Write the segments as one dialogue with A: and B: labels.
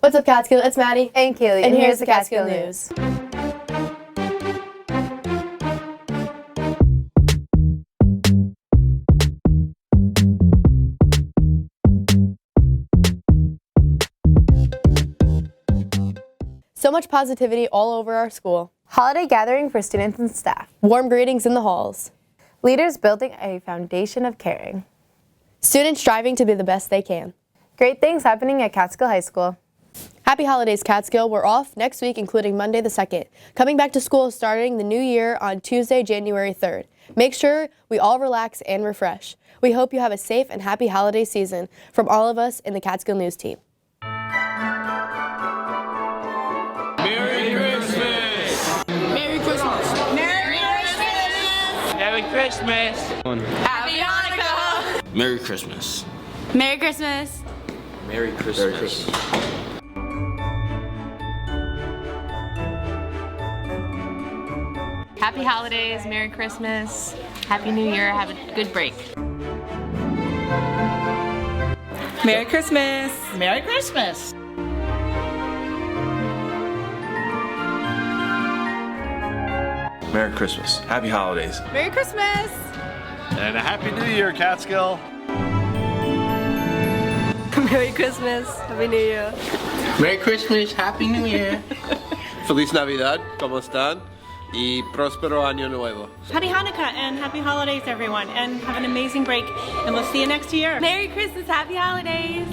A: What's up, Catskill? It's Maddie
B: and Kaylee,
A: and here's the Catskill News. So much positivity all over our school.
B: Holiday gathering for students and staff.
A: Warm greetings in the halls.
B: Leaders building a foundation of caring.
A: Students striving to be the best they can.
B: Great things happening at Catskill High School.
A: Happy holidays, Catskill. We're off next week, including Monday the 2nd. Coming back to school starting the new year on Tuesday, January 3rd. Make sure we all relax and refresh. We hope you have a safe and happy holiday season from all of us in the Catskill News team.
C: Merry Christmas!
D: Merry Christmas!
C: Merry Christmas!
D: Merry Christmas!
C: Happy Hanukkah!
D: Merry Christmas!
E: Merry Christmas!
D: Merry Christmas!
E: Happy holidays, Merry Christmas, Happy New Year, have a good break.
F: Merry Christmas!
C: Merry Christmas!
G: Merry Christmas. Happy holidays.
F: Merry Christmas!
G: And a Happy New Year, Catskill.
F: Merry Christmas! Happy New Year!
D: Merry Christmas, Happy New Year!
H: Feliz Navidad, ¿cómo están? Y próspero año nuevo.
I: Happy Hanukkah and happy holidays, everyone, and have an amazing break, and we'll see you next year.
E: Merry Christmas, Happy Holidays!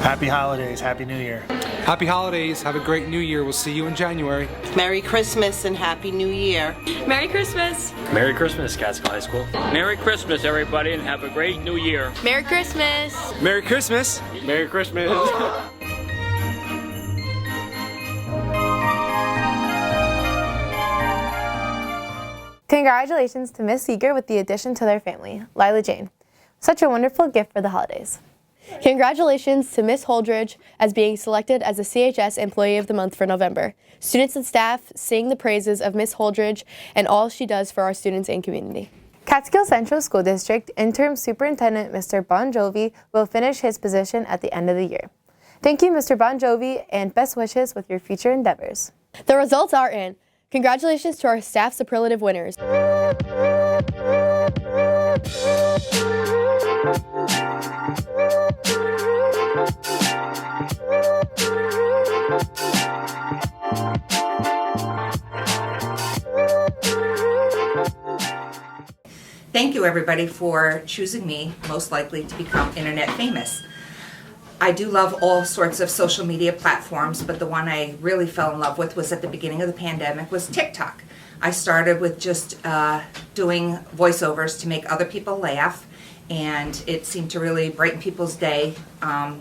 J: Happy holidays, Happy New Year.
K: Happy holidays, have a great New Year. We'll see you in January.
L: Merry Christmas and Happy New Year.
E: Merry Christmas!
M: Merry Christmas, Catskill High School.
N: Merry Christmas, everybody, and have a great New Year.
E: Merry Christmas!
K: Merry Christmas!
H: Merry Christmas!
B: Congratulations to Miss Seeger with the addition to their family, Lila Jane. Such a wonderful gift for the holidays.
A: Congratulations to Miss Holdridge as being selected as the CHS Employee of the Month for November. Students and staff sing the praises of Miss Holdridge and all she does for our students and community.
B: Catskill Central School District Interim Superintendent Mr. Bon Jovi will finish his position at the end of the year. Thank you, Mr. Bon Jovi, and best wishes with your future endeavors.
A: The results are in. Congratulations to our staff superlative winners.
O: Thank you, everybody, for choosing me, most likely to become internet famous. I do love all sorts of social media platforms, but the one I really fell in love with was at the beginning of the pandemic was TikTok. I started with just doing voiceovers to make other people laugh, and it seemed to really brighten people's day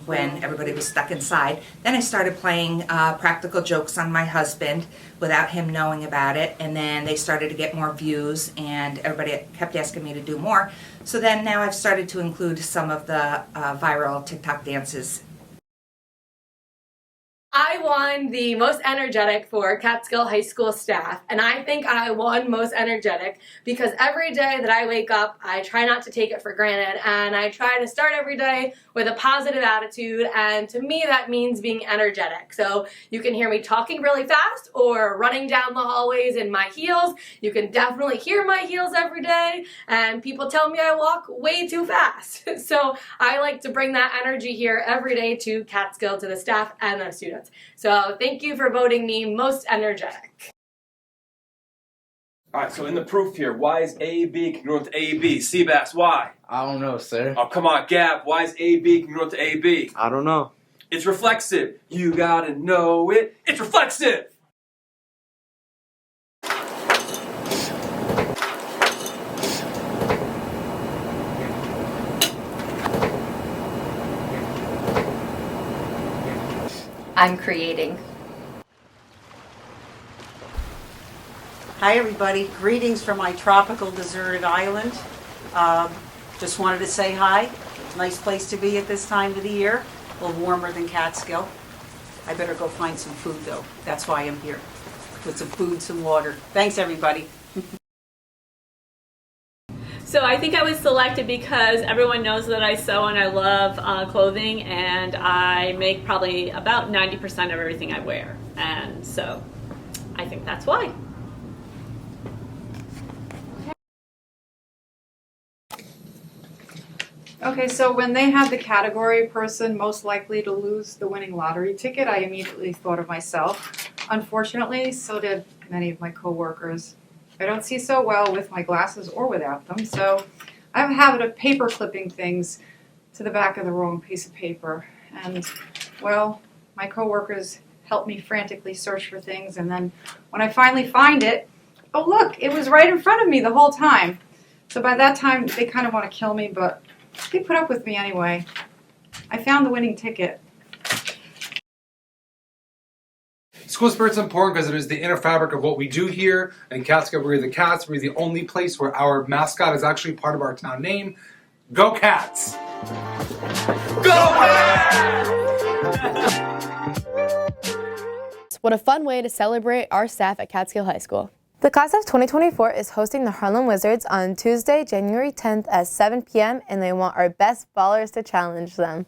O: when everybody was stuck inside. Then I started playing practical jokes on my husband without him knowing about it, and then they started to get more views, and everybody kept asking me to do more. So then now I've started to include some of the viral TikTok dances.
P: I won the most energetic for Catskill High School staff, and I think I won most energetic because every day that I wake up, I try not to take it for granted, and I try to start every day with a positive attitude, and to me that means being energetic. So you can hear me talking really fast or running down the hallways in my heels. You can definitely hear my heels every day, and people tell me I walk way too fast. So I like to bring that energy here every day to Catskill, to the staff and the students. So thank you for voting me most energetic.
G: All right, so in the proof here, why is AB congruent to AB? Seabass, why?
D: I don't know, sir.
G: Oh, come on, Gab, why is AB congruent to AB?
D: I don't know.
G: It's reflexive. You gotta know it. It's reflexive.
E: I'm creating.
Q: Hi everybody, greetings from my tropical deserted island. Just wanted to say hi. Nice place to be at this time of the year. A little warmer than Catskill. I better go find some food though. That's why I'm here. With some food, some water. Thanks everybody.
R: So I think I was selected because everyone knows that I sew and I love clothing, and I make probably about 90% of everything I wear. And so I think that's why.
S: Okay, so when they had the category person most likely to lose the winning lottery ticket, I immediately thought of myself. Unfortunately, so did many of my coworkers. I don't see so well with my glasses or without them, so I have a habit of paper clipping things to the back of the wrong piece of paper. And, well, my coworkers help me frantically search for things, and then when I finally find it, oh look, it was right in front of me the whole time. So by that time, they kind of want to kill me, but they put up with me anyway. I found the winning ticket.
K: School spirit's important because it is the inner fabric of what we do here. In Catskill, we're the Cats. We're the only place where our mascot is actually part of our town name. Go Cats! Go Cats!
A: What a fun way to celebrate our staff at Catskill High School.
B: The class of 2024 is hosting the Harlem Wizards on Tuesday, January 10th at 7 p.m. and they want our best ballers to challenge them.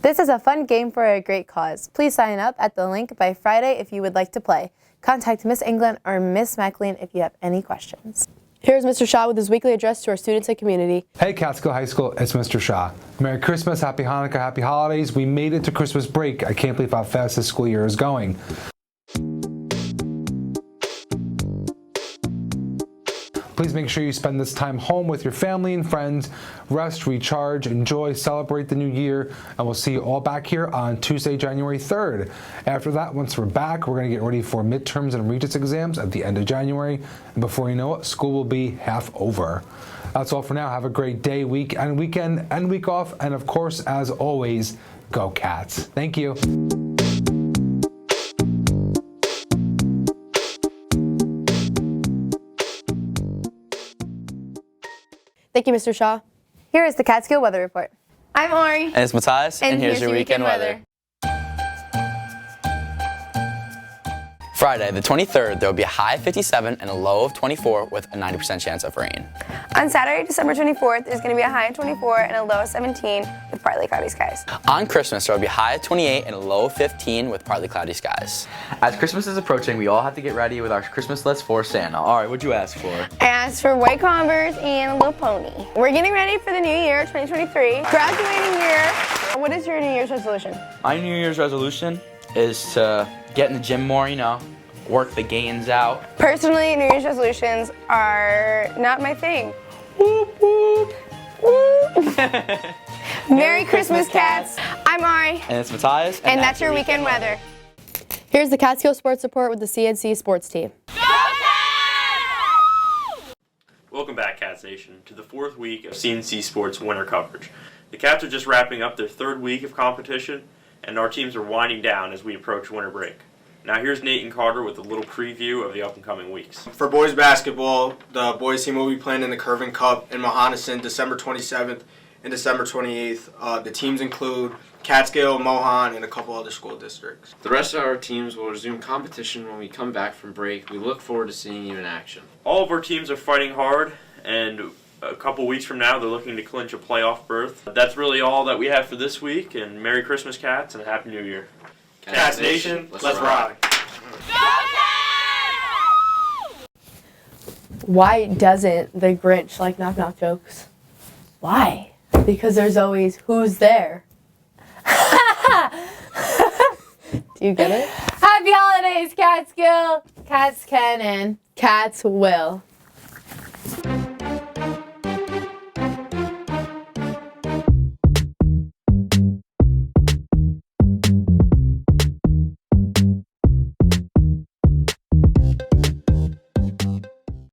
B: This is a fun game for a great cause. Please sign up at the link by Friday if you would like to play. Contact Miss England or Miss McLean if you have any questions.
A: Here's Mr. Shah with his weekly address to our students and community.
K: Hey Catskill High School, it's Mr. Shah. Merry Christmas, Happy Hanukkah, Happy Holidays. We made it to Christmas break. I can't believe how fast this school year is going. Please make sure you spend this time home with your family and friends. Rest, recharge, enjoy, celebrate the new year, and we'll see you all back here on Tuesday, January 3rd. After that, once we're back, we're going to get ready for midterms and Regents exams at the end of January. And before you know it, school will be half over. That's all for now. Have a great day, week, and weekend, and week off. And of course, as always, go Cats. Thank you.
A: Thank you, Mr. Shah.
B: Here is the Catskill Weather Report.
F: I'm Ori.
D: And it's Matthias, and here's your weekend weather. Friday, the 23rd, there will be a high of 57 and a low of 24 with a 90% chance of rain.
F: On Saturday, December 24th, there's going to be a high of 24 and a low of 17 with partly cloudy skies.
D: On Christmas, there will be a high of 28 and a low of 15 with partly cloudy skies. As Christmas is approaching, we all have to get ready with our Christmas list for Santa. All right, what'd you ask for?
F: I asked for white Converse and a little pony. We're getting ready for the new year, 2023. Graduating year. What is your New Year's resolution?
D: My New Year's resolution is to get in the gym more, work the gains out.
F: Personally, New Year's resolutions are not my thing. Whoop, whoop, whoop. Merry Christmas, Cats. I'm Ari.
D: And it's Matthias.
F: And that's your weekend weather.
A: Here's the Catskill Sports Report with the CNC Sports team.
T: Welcome back, Cats Nation, to the 4th week of CNC Sports winter coverage. The Cats are just wrapping up their 3rd week of competition, and our teams are winding down as we approach winter break. Now here's Nate and Carter with a little preview of the up-and-coming weeks.
U: For boys basketball, the boys team will be playing in the Curvin Cup in Mid-Hudson December 27th and December 28th. The teams include Catskill, Mohan, and a couple other school districts.
V: The rest of our teams will resume competition when we come back from break. We look forward to seeing you in action.
T: All of our teams are fighting hard, and a couple weeks from now they're looking to clinch a playoff berth. That's really all that we have for this week, and Merry Christmas, Cats, and Happy New Year. Cats Nation, let's rock.
A: Why doesn't the Grinch like knock-knock jokes? Why? Because there's always who's there. Do you get it?
B: Happy holidays, Catskill. Cats can and
A: Cats will.